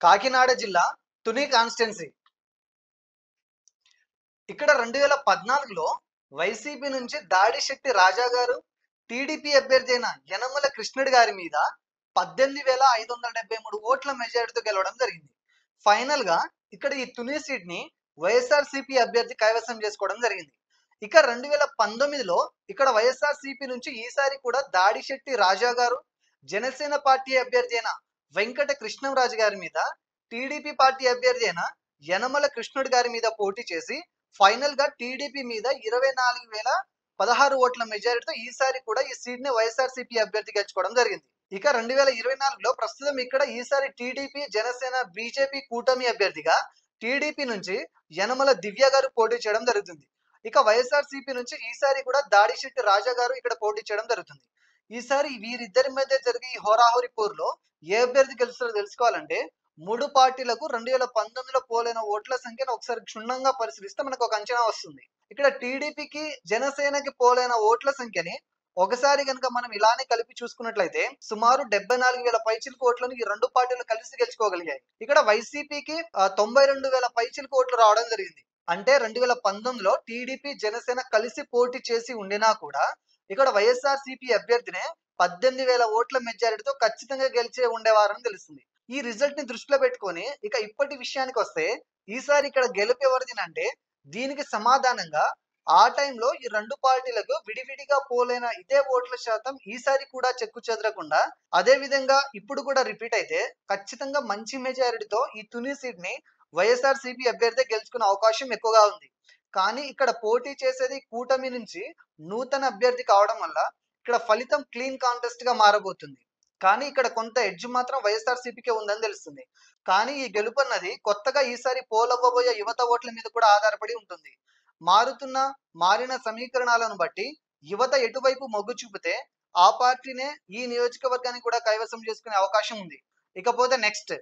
కాకినాడ జిల్లా తుని కాన్స్టిట్యున్సీ. ఇక్కడ 2014లో వైసీపీ నుంచి దాడిశెట్టి రాజా గారు టీడీపీ అభ్యర్థి అయిన యనమల కృష్ణుడి గారి మీద 18,573 ఓట్ల మెజారిటీతో గెలవడం జరిగింది. ఫైనల్ గా ఇక్కడ ఈ తుని సీట్ ని వైఎస్ఆర్సీపీ అభ్యర్థి కైవసం చేసుకోవడం జరిగింది. ఇక 2019లో ఇక్కడ వైఎస్ఆర్సీపీ నుంచి ఈసారి కూడా దాడిశెట్టి రాజా గారు జనసేన పార్టీ అభ్యర్థి అయిన వెంకట కృష్ణంరాజు గారి మీద టీడీపీ పార్టీ అభ్యర్థి అయిన యనమల కృష్ణుడి గారి మీద పోటీ చేసి ఫైనల్ గా టీడీపీ మీద 24,016 ఓట్ల మెజారిటీతో ఈసారి కూడా ఈ సీట్ ని వైఎస్ఆర్సీపీ అభ్యర్థి గెలుచుకోవడం జరిగింది. ఇక 2024లో ప్రస్తుతం ఇక్కడ ఈసారి టీడీపీ జనసేన బీజేపీ కూటమి అభ్యర్థిగా టీడీపీ నుంచి యనమల దివ్య గారు పోటీ చేయడం జరుగుతుంది. ఇక వైఎస్ఆర్సీపీ నుంచి ఈసారి కూడా దాడిశెట్టి రాజా గారు ఇక్కడ పోటీ చేయడం జరుగుతుంది. ఈసారి వీరిద్దరి మధ్య జరిగే ఈ హోరాహోరీ పోరులో ఏ అభ్యర్థి గెలుస్తారో తెలుసుకోవాలంటే మూడు పార్టీలకు 2019లో పోలైన ఓట్ల సంఖ్యను ఒకసారి క్షుణ్ణంగా పరిశీలిస్తే మనకు ఒక అంచనా వస్తుంది. ఇక్కడ టీడీపీకి జనసేనకి పోలైన ఓట్ల సంఖ్యని ఒకసారి కనుక మనం ఇలానే కలిపి చూసుకున్నట్లయితే సుమారు 74,000 పైచిలకు ఓట్లను ఈ రెండు పార్టీలు కలిసి గెలుచుకోగలిగాయి. ఇక్కడ వైసీపీకి 92,000 పైచిలకు ఓట్లు రావడం జరిగింది. అంటే 2019లో టీడీపీ జనసేన కలిసి పోటీ చేసి ఉండినా కూడా ఇక్కడ వైఎస్ఆర్సీపీ అభ్యర్థినే 18,000 ఓట్ల మెజారిటీతో ఖచ్చితంగా గెలిచే ఉండేవారని తెలుస్తుంది. ఈ రిజల్ట్ ని దృష్టిలో పెట్టుకొని ఇక ఇప్పటి విషయానికి వస్తే ఈసారి ఇక్కడ గెలుపు ఎవరిదినంటే దీనికి సమాధానంగా ఆ టైంలో ఈ రెండు పార్టీలకు విడివిడిగా పోలైన ఇదే ఓట్ల శాతం ఈసారి కూడా చెక్కు చెదరకుండా అదే విధంగా ఇప్పుడు కూడా రిపీట్ అయితే ఖచ్చితంగా మంచి మెజారిటీతో ఈ తుని సీట్ ని వైఎస్ఆర్సీపీ అభ్యర్థి గెలుచుకునే అవకాశం ఎక్కువగా ఉంది. కానీ ఇక్కడ పోటీ చేసేది కూటమి నుంచి నూతన అభ్యర్థి కావడం వల్ల ఇక్కడ ఫలితం క్లీన్ కాంటెస్ట్ గా మారబోతుంది. కానీ ఇక్కడ కొంత ఎడ్జ్ మాత్రం వైఎస్ఆర్సీపీకే ఉందని తెలుస్తుంది. కానీ ఈ గెలుపు అన్నది కొత్తగా ఈసారి పోలవ్వబోయే యువత ఓట్ల మీద కూడా ఆధారపడి ఉంటుంది. మారిన సమీకరణాలను బట్టి యువత ఎటువైపు మొగ్గు చూపితే ఆ పార్టీనే ఈ నియోజకవర్గాన్ని కూడా కైవసం చేసుకునే అవకాశం ఉంది. ఇకపోతే నెక్స్ట్